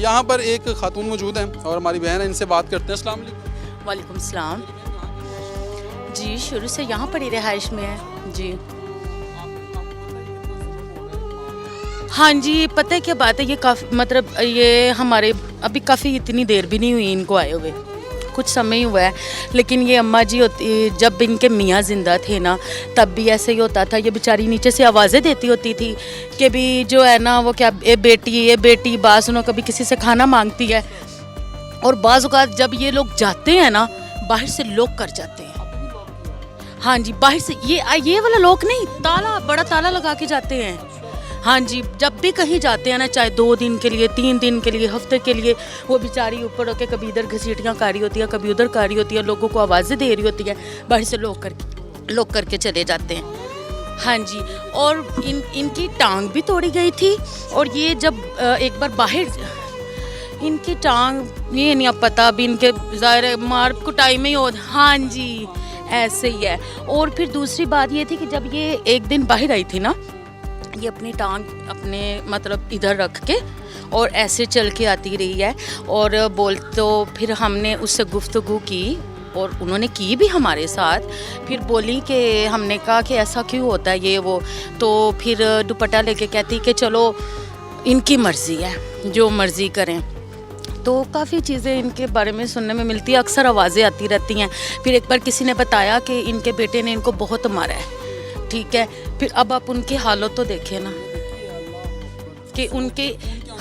यहाँ पर एक खातून मौजूद हैं और हमारी बहन है, इनसे बात करते हैं। अस्सलाम वालेकुम। वालेकुम सलाम। जी शुरू से यहाँ पर ही रिहाइश में है जी। हाँ जी, पता है क्या बात है, ये काफ़ी मतलब ये हमारे अभी काफ़ी इतनी देर भी नहीं हुई इनको आए हुए, कुछ समय ही हुआ है। लेकिन ये अम्मा जी होती, जब इनके मियाँ ज़िंदा थे ना तब भी ऐसे ही होता था। ये बेचारी नीचे से आवाज़ें देती होती थी कि भी जो है ना वो क्या ये बेटी बात सुनो, कभी किसी से खाना मांगती है। और बाज़ औक़ात जब ये लोग जाते हैं ना बाहर से लॉक कर जाते हैं। हाँ जी, बाहर से ये वाला लॉक नहीं, ताला, बड़ा ताला लगा के जाते हैं। हाँ जी, जब भी कहीं जाते हैं ना, चाहे 2 दिन के लिए, 3 दिन के लिए, हफ्ते के लिए, वो बेचारी ऊपर होकर कभी इधर घसीटियाँ कर रही होती है, कभी उधर कर रही होती है, लोगों को आवाज़ें दे रही होती है, बाहर से लॉक करके चले जाते हैं। हाँ जी, और इनकी टांग भी तोड़ी गई थी। और ये जब एक बार बाहर, इनकी टांग ये नहीं अब पता, अभी इनके ज़ाहिर मार कुटाई में ही हो। हाँ जी, ऐसे ही है। और फिर दूसरी बात ये थी कि जब ये एक दिन बाहर आई थी ना, ये अपनी टांग अपने मतलब इधर रख के और ऐसे चल के आती रही है। और तो फिर हमने उससे गुफ्तगू की और उन्होंने की भी हमारे साथ। फिर बोली कि हमने कहा कि ऐसा क्यों होता है ये वो, तो फिर दुपट्टा लेके कहती कि चलो इनकी मर्ज़ी है, जो मर्ज़ी करें। तो काफ़ी चीज़ें इनके बारे में सुनने में मिलती है, अक्सर आवाज़ें आती रहती हैं। फिर एक बार किसी ने बताया कि इनके बेटे ने इनको बहुत मारा है, ठीक है। फिर अब आप उनकी हालत तो देखें ना कि उनके,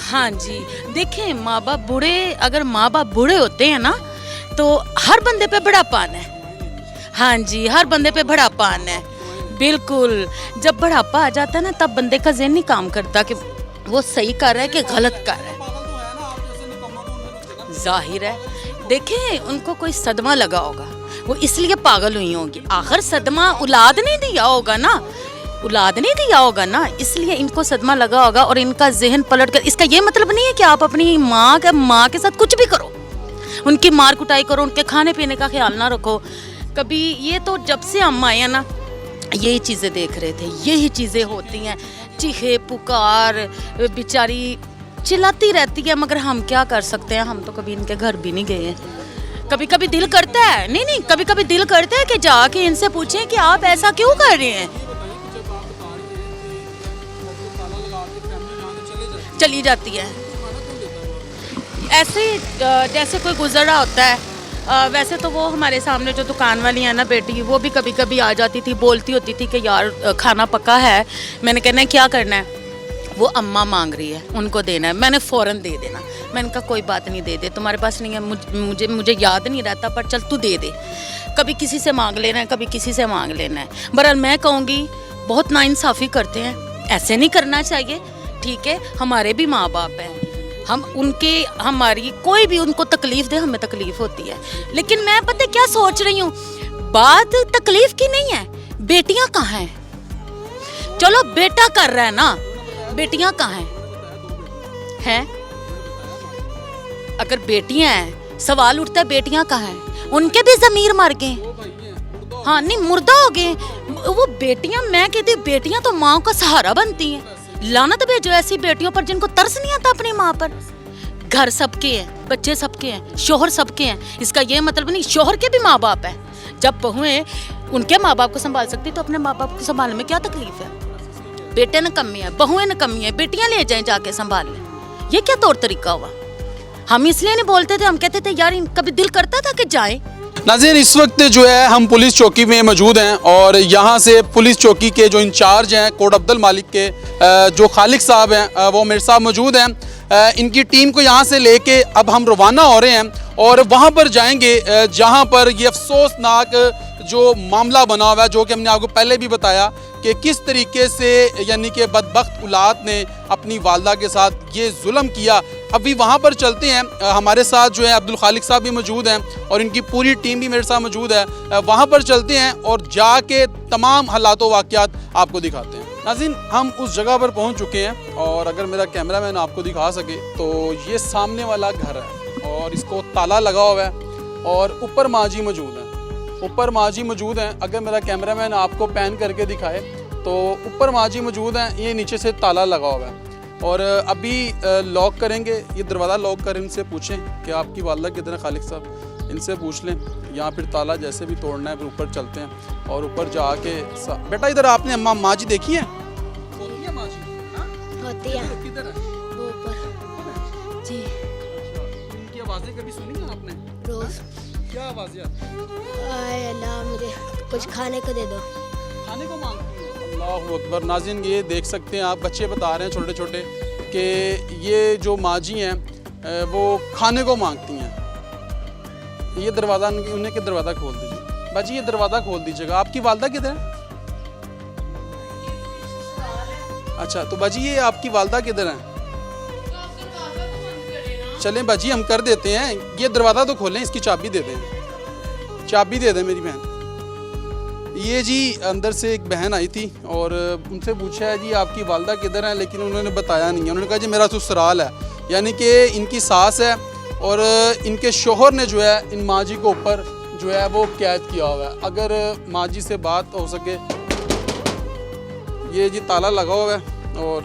हाँ जी देखें, माँ बाप बूढ़े, अगर माँ बाप बूढ़े होते हैं ना तो हर बंदे पे बुढ़ापन है। हाँ जी, हर बंदे पे बुढ़ापन है, बिल्कुल। जब बुढ़ापा आ जाता है ना तब बंदे का ज़हन नहीं काम करता कि वो सही कर रहा है कि गलत कर रहा है। जाहिर है, देखें उनको कोई सदमा लगा होगा, वो इसलिए पागल हुई होंगी। आखिर सदमा औलाद नहीं दिया होगा ना, इसलिए इनको सदमा लगा होगा और इनका जहन पलट कर। इसका ये मतलब नहीं है कि आप अपनी माँ के साथ कुछ भी करो, उनकी मार कुटाई करो, उनके खाने पीने का ख्याल ना रखो कभी। ये तो जब से हम आए हैं ना यही चीज़ें देख रहे थे, यही चीज़ें होती हैं। चीखे पुकार, बेचारी चिल्लाती रहती है, मगर हम क्या कर सकते हैं, हम तो कभी इनके घर भी नहीं गए हैं। कभी कभी दिल करता है, नहीं कभी कभी दिल करता है कि जाके इनसे पूछें कि आप ऐसा क्यों कर रहे हैं। चली जाती है ऐसे जैसे कोई गुजर रहा होता है। वैसे तो वो हमारे सामने जो दुकान वाली है ना बेटी, वो भी कभी कभी आ जाती थी, बोलती होती थी कि यार खाना पका है। मैंने कहना है क्या करना है, वो अम्मा मांग रही है, उनको देना है, मैंने फ़ौरन दे देना। मैंने कहा कोई बात नहीं, दे दे, तुम्हारे पास नहीं है, मुझे याद नहीं रहता, पर चल तू दे दे। कभी किसी से मांग लेना है, कभी किसी से मांग लेना है। बहरहाल मैं कहूँगी बहुत नाइंसाफ़ी करते हैं, ऐसे नहीं करना चाहिए, ठीक है। हमारे भी माँ बाप हैं, हम उनके, हमारी कोई भी उनको तकलीफ़ दे, हमें तकलीफ़ होती है। लेकिन मैं पता क्या सोच रही हूँ, बात तकलीफ़ की नहीं है, बेटियाँ कहाँ हैं? चलो बेटा कर रहा है ना, बेटियां कहाँ हैं? अगर बेटियां हैं, सवाल उठता है बेटियां कहाँ हैं? उनके भी ज़मीर मर गए, हाँ नहीं मुर्दा हो गए वो बेटियां। मैं कहती हूँ बेटियां तो माँ का सहारा बनती हैं। लानत भेजो ऐसी बेटियों पर जिनको तरस नहीं आता अपनी माँ पर। घर सबके हैं, बच्चे सबके हैं, शोहर सबके हैं, इसका ये मतलब नहीं शोहर के भी माँ बाप है। जब बहुएं उनके माँ बाप को संभाल सकती तो अपने माँ बाप को संभालने में क्या तकलीफ है? बेटे ने कमी है, बहुएं ने कमी है, बेटियां ले जाएं जाके संभाल लें, ये क्या तौर तरीका हुआ? हम इसलिए नहीं बोलते थे, हम कहते थे यार कभी दिल करता था कि जाएं। नाज़रीन, इस वक्त जो है हम पुलिस चौकी में मौजूद हैं और यहाँ से पुलिस चौकी के जो इंचार्ज हैं कोट अब्दुल मालिक के, जो खालिक साहब हैं, वो मेरे साथ मौजूद हैं। इनकी टीम को यहाँ से लेके अब हम रवाना हो रहे हैं और वहाँ पर जाएंगे जहाँ पर ये अफसोसनाक जो मामला बना हुआ है, जो कि हमने आपको पहले भी बताया कि किस तरीके से यानी कि बदबख्त औलाद ने अपनी वालदा के साथ ये जुल्म किया। अभी वहाँ पर चलते हैं, हमारे साथ जो है अब्दुल खालिक साहब भी मौजूद हैं और इनकी पूरी टीम भी मेरे साथ मौजूद है। वहाँ पर चलते हैं और जाके तमाम हालात व वाक़यात आपको दिखाते हैं। नाज़रीन, हम उस जगह पर पहुँच चुके हैं और अगर मेरा कैमरामैन आपको दिखा सके तो ये सामने वाला घर है और इसको ताला लगा हुआ है और ऊपर माँ जी मौजूद हैं, ऊपर माँ जी मौजूद हैं। अगर मेरा कैमरामैन आपको पैन करके दिखाए तो ऊपर माँ जी मौजूद हैं, ये नीचे से ताला लगा हुआ है। और अभी लॉक करेंगे, ये दरवाज़ा लॉक करें, इनसे पूछें कि आपकी वालदा किधर है खालिक साहब, इनसे पूछ लें। यहाँ फिर ताला जैसे भी तोड़ना है फिर ऊपर चलते हैं और ऊपर जाके बेटा इधर आपने अम्मा माँ जी देखी है? होती है माँ जी? हाँ? होती है किधर है? वो ऊपर जी। इनकी आवाज़ें कभी सुनी हैं आपने? रोज क्या आवाज़ें आती हैं? आए अल्लाह मुझे कुछ खाने को दे दो। खाने को मांगती हैं। अल्लाहु अकबर। नाज़रीन ये देख सकते हैं आप, बच्चे बता रहे हैं छोटे छोटे कि ये जो माँ जी हैं वो खाने को मांगती हैं। ये दरवाज़ा उन्हें के दरवाज़ा खोल दीजिए बाजी, ये दरवाज़ा खोल दीजिएगा। आपकी वालदा किधर है? अच्छा तो बाजी ये आपकी वालदा किधर है? चलें बाजी हम कर देते हैं, ये दरवाज़ा तो खोलें, इसकी चाबी दे दें, चाबी दे दें मेरी बहन। ये जी अंदर से एक बहन आई थी और उनसे पूछा है जी आपकी वालदा किधर है, लेकिन उन्होंने बताया नहीं है। उन्होंने कहा जी मेरा ससुराल है, यानी कि इनकी सास है और इनके शोहर ने जो है इन माँ जी को ऊपर जो है वो कैद किया हुआ है। अगर माँ जी से बात हो सके। ये जी ताला लगा हुआ है और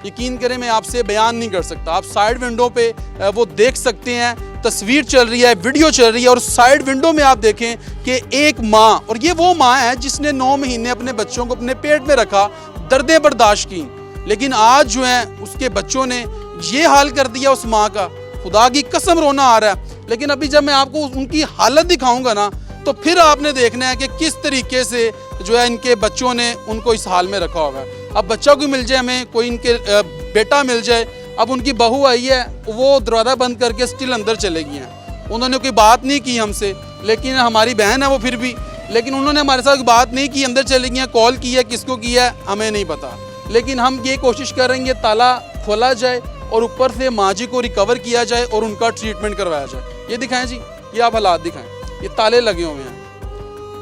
यकीन करें मैं आपसे बयान नहीं कर सकता। आप साइड विंडो पे वो देख सकते हैं, तस्वीर चल रही है, वीडियो चल रही है और साइड विंडो में आप देखें कि एक माँ, और ये वो माँ है जिसने 9 महीने अपने बच्चों को अपने पेट में रखा, दर्दें बर्दाश्त की, लेकिन आज जो है उसके बच्चों ने ये हाल कर दिया उस माँ का। खुदा की कसम रोना आ रहा है। लेकिन अभी जब मैं आपको उनकी हालत दिखाऊंगा ना तो फिर आपने देखना है कि किस तरीके से जो है इनके बच्चों ने उनको इस हाल में रखा होगा। अब बच्चा कोई मिल जाए, हमें कोई इनके बेटा मिल जाए। अब उनकी बहू आई है, वो दरवाज़ा बंद करके स्टिल अंदर चले गई हैं। उन्होंने कोई बात नहीं की हमसे, लेकिन हमारी बहन है वो फिर भी, लेकिन उन्होंने हमारे साथ बात नहीं की, अंदर चली गई हैं। कॉल की है, किसको किया है हमें नहीं पता, लेकिन हम ये कोशिश करेंगे ताला खोला जाए और ऊपर से माँ जी को रिकवर किया जाए और उनका ट्रीटमेंट करवाया जाए। ये दिखाएं जी, ये आप हालात दिखाएं, ये ताले लगे हुए हैं।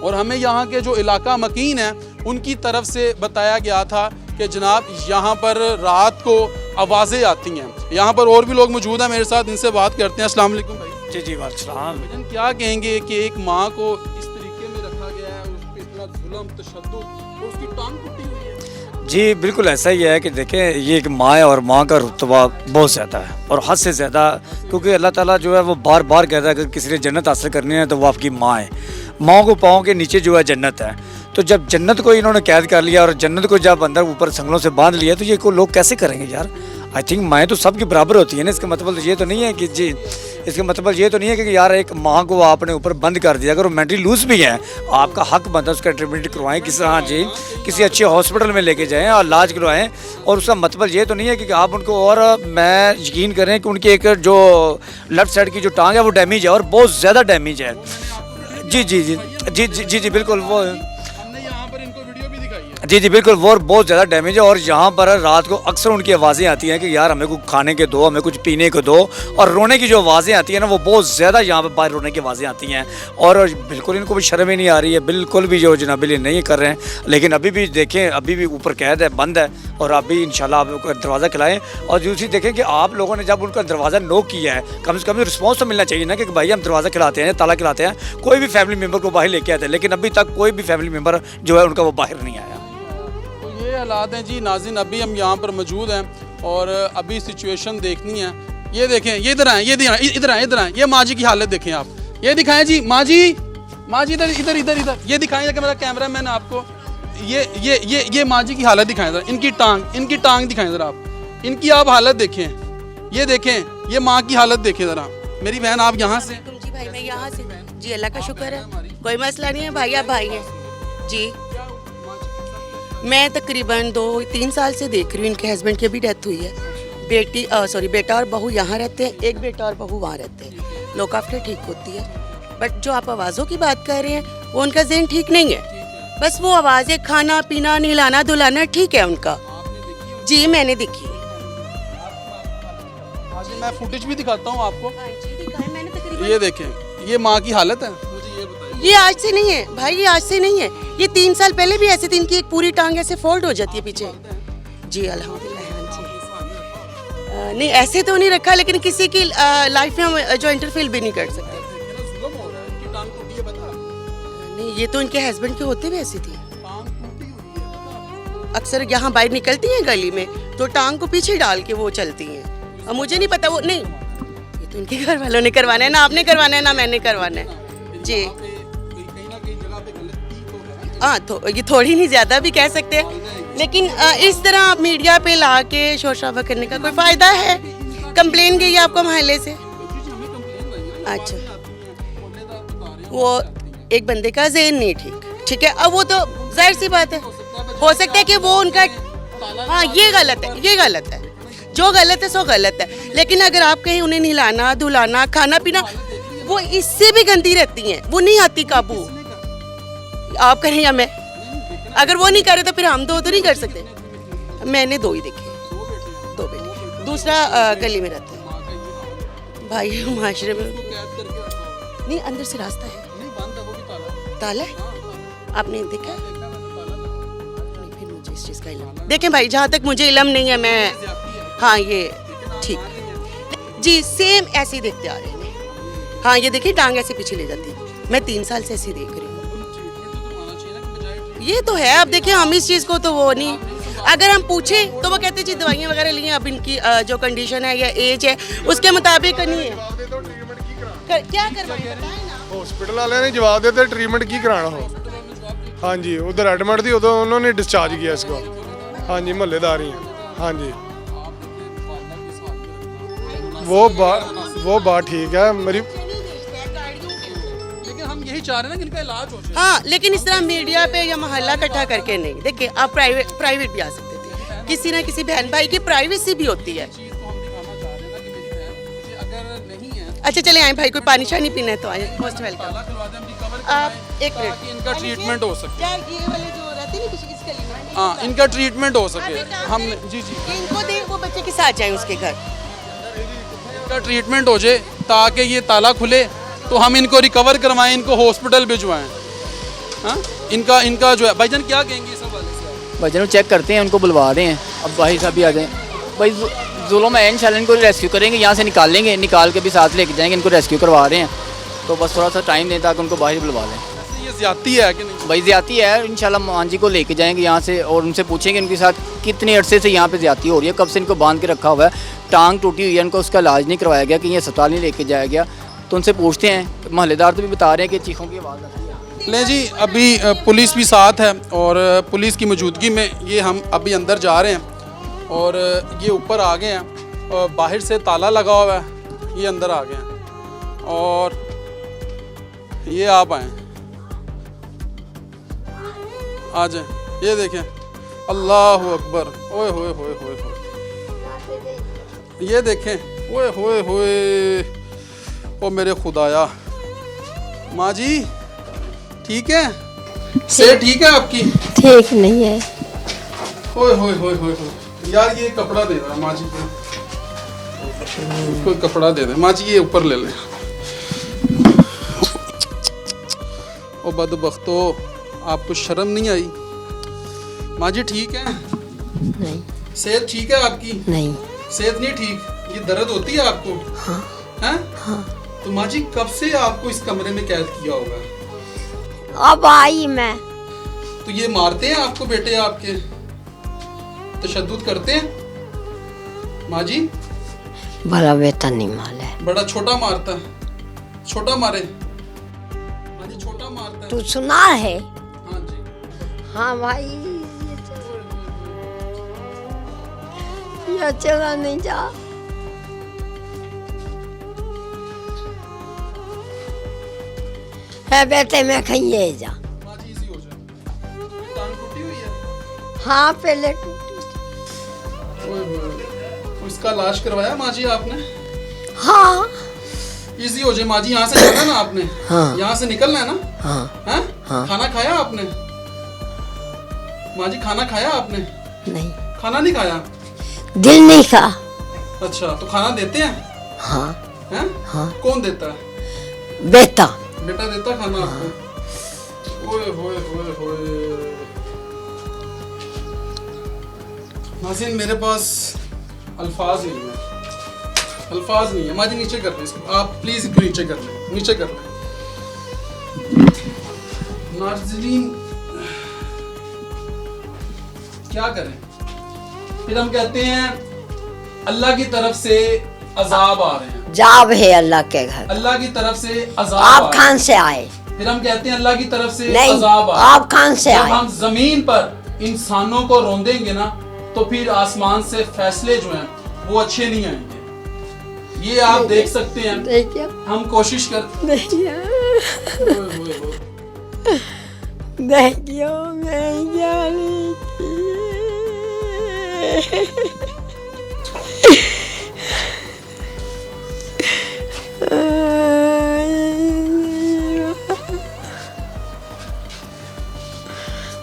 और हमें यहाँ के जो इलाका मकीन है उनकी तरफ से बताया गया था कि जनाब यहाँ पर रात को आवाज़ें आती हैं। यहाँ पर और भी लोग मौजूद हैं मेरे साथ, इनसे बात करते हैं। अस्सलाम वालेकुम भाई। जी वालेकुम। भाईजान क्या कहेंगे कि एक माँ को इस तरीके में रखा गया है, उस पर इतना जुल्म तशद्दुद और उसकी टांग टूटी हुई है? जी बिल्कुल ऐसा ही है कि देखें ये एक माँ है और माँ का रुतबा बहुत ज़्यादा है और हद से ज़्यादा, क्योंकि अल्लाह ताला जो है वो बार बार कहता है अगर किसी ने जन्नत हासिल करनी है तो वो आपकी माँ है। माँ को पाँव के नीचे जो है जन्नत है। तो जब जन्नत को इन्होंने कैद कर लिया और जन्नत को जब अंदर ऊपर संगलों से बांध लिया तो ये को लोग कैसे करेंगे यार? आई थिंक माएँ तो सबकी बराबर होती है ना। इसका मतलब ये तो नहीं है कि जी, इसका मतलब ये तो नहीं है कि यार एक माँ को आपने ऊपर बंद कर दिया। अगर वो मेंटली लूज भी है, आपका हक बनता है उसका ट्रीटमेंट करवाएं किसी, हाँ जी, किसी अच्छे हॉस्पिटल में लेके जाएं और इलाज करवाएं। और उसका मतलब ये तो नहीं है कि आप उनको, और मैं यकीन करें कि उनकी एक जो लेफ्ट साइड की जो टांग है वो डैमेज है और बहुत ज़्यादा डैमेज है। जी जी जी जी जी जी जी बिल्कुल, वो हमने यहाँ पर इनको वीडियो भी दिखाई है। जी जी बिल्कुल, वो बहुत ज़्यादा डैमेज है। और यहाँ पर रात को अक्सर उनकी आवाज़ें आती हैं कि यार हमें कुछ खाने के दो, हमें कुछ पीने को दो, और रोने की जो आवाज़ें आती हैं ना वो बहुत ज़्यादा यहाँ पर बाहर रोने की आवाज़ें आती हैं। और बिल्कुल इनको भी शर्म ही नहीं आ रही है, बिल्कुल भी जो जनाबिल नहीं कर रहे हैं। लेकिन अभी भी देखें, अभी भी ऊपर कैद है, बंद है, और अभी इंशाल्लाह आप दरवाज़ा खिलाएँ। और दूसरी देखें कि आप लोगों ने जब उनका दरवाज़ा नॉक किया है, कम से कम रिस्पॉन्स तो मिलना चाहिए ना कि भाई हम दरवाज़ा खिलाते हैं, ताला खिलाते हैं, कोई भी फैमिली मेम्बर को बाहर लेके आते हैं। लेकिन अभी तक कोई भी फैमिली मेम्बर जो है उनका वो बाहर नहीं आया। तो ये हालात हैं जी नाज़रीन। अभी हम यहाँ पर मौजूद हैं और अभी सिचुएशन देखनी है। ये देखें, ये इधर आए, ये इधर आए, इधर आए। ये माँ जी की हालत देखें आप, ये दिखाएं जी माँ जी, माँ जी इधर इधर इधर इधर, ये दिखाएं कि मेरा कैमरा मैन आपको ये माँ जी की हालत दिखाएं जरा, इनकी टांग दिखाएं जरा आप, इनकी आप हालत देखें, ये देखें, ये माँ की हालत देखें जरा। मेरी बहन आप यहाँ से? जी भाई मैं यहाँ से, जी अल्लाह का शुक्र है, कोई मसला नहीं है भाई, आप भाई हैं जी। मैं तकरीबन 2-3 साल से देख रही हूँ, इनके हस्बैंड की अभी डेथ हुई है। बेटा और बहू यहाँ रहते हैं, एक बेटा और बहू वहाँ रहते हैं। लोग आफ्टर ठीक होती है, बट जो आप आवाज़ों की बात कर रहे हैं वो उनका ज़हन ठीक नहीं है। बस वो आवाज़ें, खाना पीना, नहलाना धुलाना ठीक है उनका। जी मैंने देखी है। मैं फुटेज भी दिखाता हूँ आपको। मैंने तकरीबन, ये देखें, ये माँ की हालत है। मुझे ये बताइए, ये आज से नहीं है भाई, ये आज से नहीं है, ये 3 साल पहले भी ऐसे थी। इनकी एक पूरी टांग ऐसे फोल्ड हो जाती है पीछे। जी अल्हम्दुलिल्लाह। नहीं ऐसे तो नहीं रखा, लेकिन किसी की लाइफ में हम जो इंटरफेयर भी नहीं कर सकते। नहीं ये तो इनके हस्बैंड के होते भी ऐसी थी। अक्सर यहाँ बाहर निकलती हैं गली में तो टांग को पीछे डाल के वो चलती हैं। अब मुझे नहीं पता, वो नहीं, ये तो इनके घर वालों ने करवाना है ना, आपने करवाना है ना मैंने करवाना है जी। हाँ, तो ये थोड़ी नहीं ज़्यादा भी कह सकते हैं, लेकिन इस तरह मीडिया पे ला के शोर शराबा करने का कोई फ़ायदा है? कंप्लेन गई है आपको मोहल्ले से? अच्छा, वो एक बंदे का ज़हन नहीं ठीक है। अब वो तो जाहिर सी बात है, हो सकता है कि वो उनका, हाँ ये गलत है, ये गलत है, जो गलत है सो गलत है। लेकिन अगर आप कहीं उन्हें नहलाना धुलाना खाना पीना, वो इससे भी गंदी रहती हैं, वो नहीं आती काबू। आप करें या मैं, अगर वो नहीं करे तो फिर हम दो तो नहीं कर सकते। मैंने दो ही देखे, दो बेटे, दूसरा गली में रहता है भाई, माशरे में नहीं, अंदर से रास्ता है, ताला है, आपने देखा है? नहीं, फिर मुझे इस चीज़ का इल्म, देखें भाई, जहाँ तक मुझे इल्म नहीं है, मैं, हाँ ये ठीक जी, सेम ऐसे ही देखते आ रहे हैं। हाँ ये देखिए, टांग ऐसे पीछे ले जाती है, मैं 3 साल से ऐसे देख रही हूँ। ये तो है, अब देखिए हम इस चीज़ को तो वो नहीं, अगर हम पूछें तो वो कहते जी दवाइयाँ वगैरह ली हैं, अब इनकी जो कंडीशन है या एज है उसके मुताबिक नहीं है। क्या करवाएं हॉस्पिटल वाले ने जवाब देते ट्रीटमेंट की कराना हो। हाँ जी, उधर एडमिट थी, उधर उन्होंने डिस्चार्ज किया इसको। हाँ जी, मोहल्लेदार ही हैं। हाँ जी, वो बात ठीक है मेरी, लेकिन हम यही चाह रहे हैं ना कि इनका इलाज हो जाए। हाँ, लेकिन इस तरह मीडिया पे या मोहल्ला इकट्ठा करके नहीं। देखिए आप प्राइवेट भी आ सकते थे, किसी ना किसी बहन भाई की प्राइवेसी भी होती है। अच्छा चले आए भाई, कोई पानी शानी पीना है तो आए, मोस्ट वेलकम। आप एक मिनट, इनका ट्रीटमेंट हो सके, यार ये वाले जो रहते हैं ना इस गली में, हाँ इनका ट्रीटमेंट हो सके, हम जी इनको दे, वो बच्चे के साथ जाए उसके घर, इनका ट्रीटमेंट हो जाए ताकि ये ताला खुले, तो हम इनको रिकवर करवाएं, इनको हॉस्पिटल भिजवाएं। हाँ, इनका जो है भाईजान क्या कहेंगे इस हवाले से? भाईजान चेक करते हैं, उनको बुलवा रहे हैं, अब भाई साहब भी आ जाएं। भाई जुल्म है इंशाल्लाह, इनको रेस्क्यू करेंगे, यहाँ से निकाल लेंगे, निकाल के भी साथ लेके जाएंगे, इनको रेस्क्यू करवा रहे हैं, तो बस थोड़ा सा टाइम दें ताकि उनको बाहर बुलवा लें। ये ज़्यादती है कि नहीं? भाई ज़्यादती है, इंशाल्लाह मान जी को लेके जाएंगे यहाँ से और उनसे पूछेंगे उनके साथ कितने अरसे से यहाँ पे ज़्यादती हो रही है, कब से इनको बांध के रखा हुआ है, टांग टूटी हुई है, इनको उसका इलाज नहीं करवाया गया, कहीं अस्पताल नहीं लेके जाया गया, तो उनसे पूछते हैं। मोहल्लेदार तो भी बता रहे हैं कि चीखों की आवाज़ आती है। ले जी, अभी पुलिस भी साथ है और पुलिस की मौजूदगी में ये हम अभी अंदर जा रहे हैं और ये ऊपर आ गए हैं और बाहर से ताला लगा हुआ है, ये अंदर आ गए हैं और ये आप आए, आ जाए, ये देखें, अल्लाह अकबर, ओए होए होए होए होए, ये देखें, ओए होए होए, ओ मेरे खुदाया। माँ जी ठीक है? से ठीक है आपकी? ठीक नहीं है। ओए होए होए होए होए, यार ये कपड़ा दे रहा माँ जी को, कोई कपड़ा दे दे माँ जी, ये ऊपर ले लें। ओ बदबख्तो, आपको शर्म नहीं आई? माँ जी ठीक है? नहीं। सेहत ठीक है आपकी? नहीं। सेहत नहीं ठीक? ये दर्द होती है आपको? हाँ। हैं? हाँ। तो माँ जी कब से आपको इस कमरे में कैद किया होगा? अब आई मैं। तो ये मारते हैं आपको बेटे आपके? तशद्दुद करते हैं? माँ जी बड़ा बेटा नहीं माल है। बड़ा छोटा मारता है? छोटा मारे? माँ जी छोटा मारता है? तू सुना है? हाँ जी। हाँ भाई, ये चला नहीं जा। है बेटे, मैं खाइए जा। माँ जी इसी हो जाए। ये टांग टूटी हुई है? हाँ पहले टूटी। ओए होए। तो इसका इलाज करवाया माँ जी आपने? हाँ। इजी हो जाए माँ जी, यहाँ से जाना ना आपने? हाँ। यहाँ से निकलना है ना? हाँ। हैं? हाँ। खाना खाया आपने? माँ जी खाना खाया आपने? नहीं, खाना नहीं खाया? दिल नहीं खा। अच्छा, तो खाना देते हैं? हाँ। हैं? हाँ। कौन देता है? बेटा। बेटा देता खाना आपको? ओए होए होए होए। नाज़रीन मेरे पास अल्फाज नहीं है, अल्फाज नहीं है। माँ जी नीचे कर लें इसको, आप प्लीज इसको नीचे कर लें, नीचे कर लें। नाज़रीन क्या करें? फिर हम कहते हैं अल्लाह की तरफ से अजाब आ रहे हैं, जाब है अल्लाह के घर। अल्लाह की तरफ से अजाब आ आप रहे खान से आए? हैं। फिर हम कहते हैं अल्लाह की तरफ से नहीं, अजाब आ रहे हैं। आप खान से जब आए? हम जमीन पर इंसानों को रोंदेंगे ना तो फिर आसमान से फैसले जो हैं वो अच्छे नहीं आएंगे। ये आप देख सकते हैं, देखिए हम कोशिश कर देखिए देखियो मैं जानी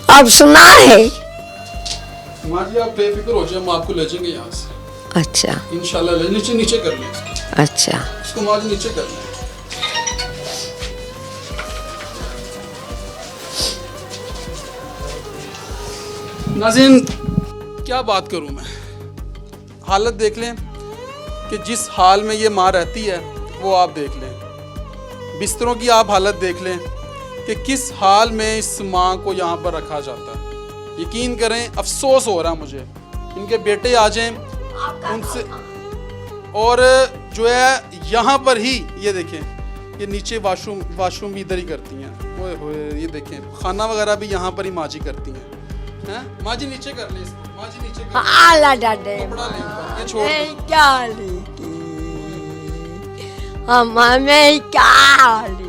अब सुना है। माँ जी आप बेफिक्र हो जाए, हम आपको ले जाएंगे यहाँ से अच्छा इंशाल्लाह। नीचे नीचे कर लें इसको, अच्छा इसको माँ जी नीचे कर लें। नाज़रीन क्या बात करूं मैं, हालत देख लें कि जिस हाल में ये माँ रहती है वो आप देख लें। बिस्तरों की आप हालत देख लें कि किस हाल में इस माँ को यहाँ पर रखा जाता है। यकीन करें अफसोस हो रहा मुझे, इनके बेटे आ जाएं उनसे, और जो है यहाँ पर ही ये देखें, ये नीचे वाशरूम भी इधर ही करती हैं। ओए होए ये देखें, खाना वगैरह भी यहाँ पर ही माँ जी करती हैं। हैं माँ जी नीचे कर ले इसको, माँ जी नीचे कर ले। आला डाडे कपड़ा ले ऊपर, ये छोड़ दो। क्या लिखी हम हमें क्या लिखी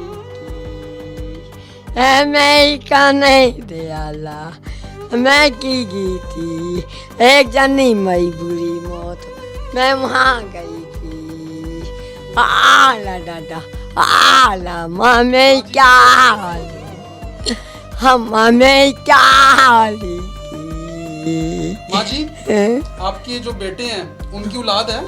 मैं का नहीं दे आला मैं की गई थी एक जनी मई बुरी मौत मैं वहाँ गई थी। आला डाडा आला हमें क्या लिखी हम हमें क्या लिखी। माँ जी आपके जो बेटे हैं उनकी औलाद है?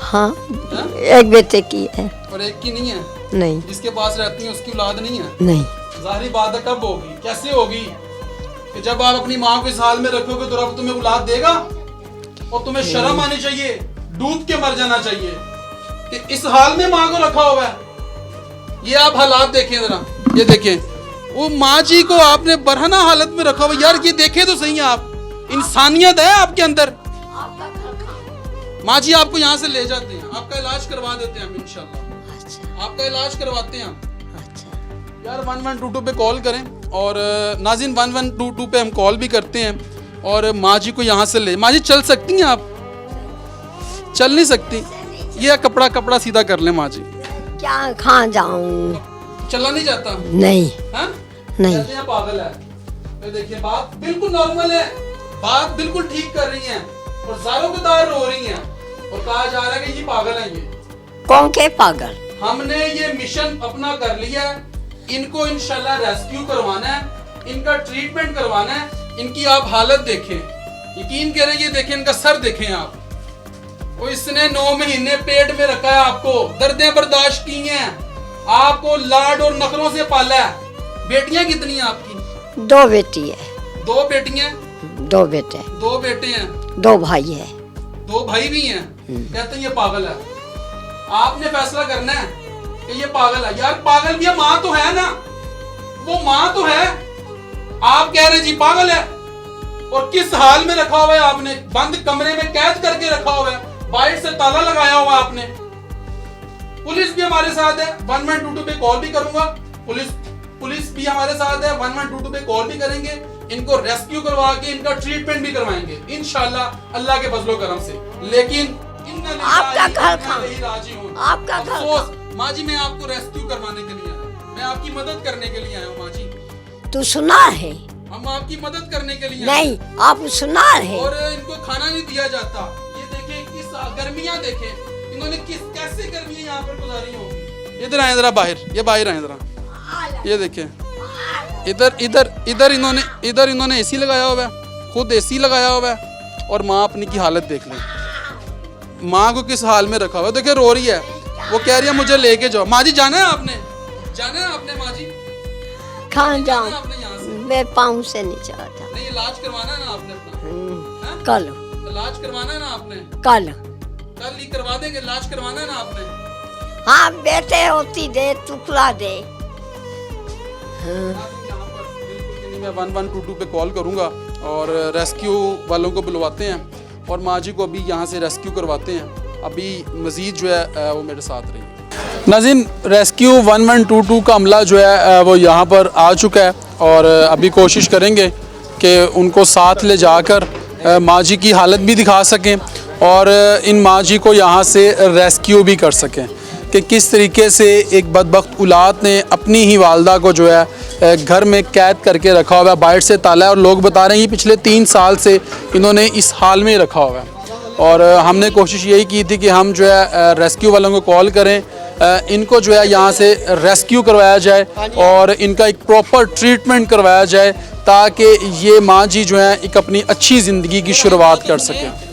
हाँ हैं? एक बेटे की है। और एक की नहीं है? नहीं जिसके पास रहती है उसकी औलाद नहीं है? नहीं जाहिर बात है कब होगी, कैसे होगी कि जब आप अपनी माँ को इस हाल में रखोगे तो रब तुम्हें औलाद देगा। और तुम्हें शर्म आनी चाहिए, डूब के मर जाना चाहिए कि इस हाल में माँ को रखा हुआ है। ये आप हालात देखें जरा, ये देखें वो माँ जी को आपने बरहना हालत में रखा हुआ। यार ये देखे तो सही आप, इंसानियत है आपके अंदर। माँ जी आपको यहाँ से ले जाते हैं, आपका इलाज करवा देते हैं हम इंशाल्लाह। अच्छा आपका इलाज करवाते हैं हम। अच्छा यार 1122 पे कॉल करें, और नाज़रीन 1122 पे हम कॉल भी करते हैं। और माँ जी को यहाँ से ले, माँ जी चल सकती हैं आप? चल नहीं सकती? ये कपड़ा सीधा कर लें माँ जी। क्या कहाँ जाऊँ? चला नहीं जाता? नहीं हाँ? नहीं। कहते हैं पागल है। तो देखिए बात बिल्कुल नॉर्मल है, बात बिल्कुल ठीक कर रही हैं और ज़ारों-क़दार रो रही हैं और कहा जा रहा है कि ये पागल है। ये कौन के पागल? हमने ये मिशन अपना कर लिया है, इनको इंशाल्लाह रेस्क्यू करवाना है, इनका ट्रीटमेंट करवाना है। इनकी आप हालत देखें, यकीन करें, ये देखें इनका सर देखें आप। वो इसने 9 महीने पेट में रखा है, आपको दर्दें बर्दाश्त की हैं, आपको लाड और नखरों से पाला है। बेटियां कितनी हैं आपकी? 2 बेटी है। 2 बेटियां? 2 बेटे 2 बेटे हैं। 2 भाई है। 2 भाई भी हैं। कहते हैं ये पागल है। आपने फैसला करना है कि ये पागल है। यार पागल भी है, माँ तो है ना, वो माँ तो है। आप कह रहे जी पागल है, और किस हाल में रखा हुआ है आपने? बंद कमरे में कैद करके रखा हुआ है, बाहर से ताला लगाया हुआ आपने। पुलिस भी हमारे साथ है, 1122 पे कॉल भी करूंगा। पुलिस भी हमारे साथ है, 1122 पे कॉल भी करेंगे। इनको रेस्क्यू करवा के इनका ट्रीटमेंट भी करवाएंगे इंशाल्लाह अल्लाह के फजलो करम से। लेकिन आपका घर कहाँ? राजी हूँ। आपका घर अफसोस माँ जी, मैं आपको रेस्क्यू करवाने के लिए आया हूँ, मैं आपकी मदद करने के लिए आया हूँ माँ जी। तू सुना है? हम आपकी मदद करने के लिए नहीं आप सुना है? और इनको खाना नहीं दिया जाता। ये देखें किस गर्मियाँ देखें इन्होंने कैसे गर्मियाँ यहाँ पर गुजारी होंगी। इधर आए जरा बाहर, ये बाहर आए जरा, ये देखें इधर इन्होंने एसी लगाया हुआ है, खुद एसी लगाया हुआ है। और माँ अपनी की हालत देख लें, माँ को किस हाल में रखा हुआ है। देखिए रो रही है, वो कह रही है मुझे लेके जाओ। माँ जी जाना है आपने माँ जी? कहाँ जाऊँ? आपने यहाँ से मैं पाँव से नहीं चढ़ता। नहीं, इलाज करवाना है ना आपने अपना? हैं? कल इलाज करवाना है ना आपने? कल कल ही करवा देंगे, इलाज करवाना है ना आपने? हाँ बेटे होती दे टुकड़ा दे। यहाँ पर बिल्कुल भी नहीं, मैं 1122 पे कॉल करूँगा और रेस्क्यू वालों को बुलवाते हैं और माँ जी को अभी यहाँ से रेस्क्यू करवाते हैं। अभी मज़ीद जो है वो मेरे साथ रही। नाज़रीन, रेस्क्यू 1122 का अमला जो है वो यहाँ पर आ चुका है और अभी कोशिश करेंगे कि उनको साथ ले जाकर माँ जी की हालत भी दिखा सकें और इन माँ जी को यहाँ से रेस्क्यू भी कर सकें कि किस तरीके से एक बदबख्त औलाद ने अपनी ही वालदा को जो है घर में कैद करके रखा हुआ है, बाहर से ताला है और लोग बता रहे हैं ये पिछले 3 साल से इन्होंने इस हाल में रखा हुआ है। और हमने कोशिश यही की थी कि हम जो है रेस्क्यू वालों को कॉल करें, इनको जो है यहाँ से रेस्क्यू करवाया जाए और इनका एक प्रॉपर ट्रीटमेंट करवाया जाए ताकि ये माँ जी जो है एक अपनी अच्छी ज़िंदगी की शुरुआत कर सकें।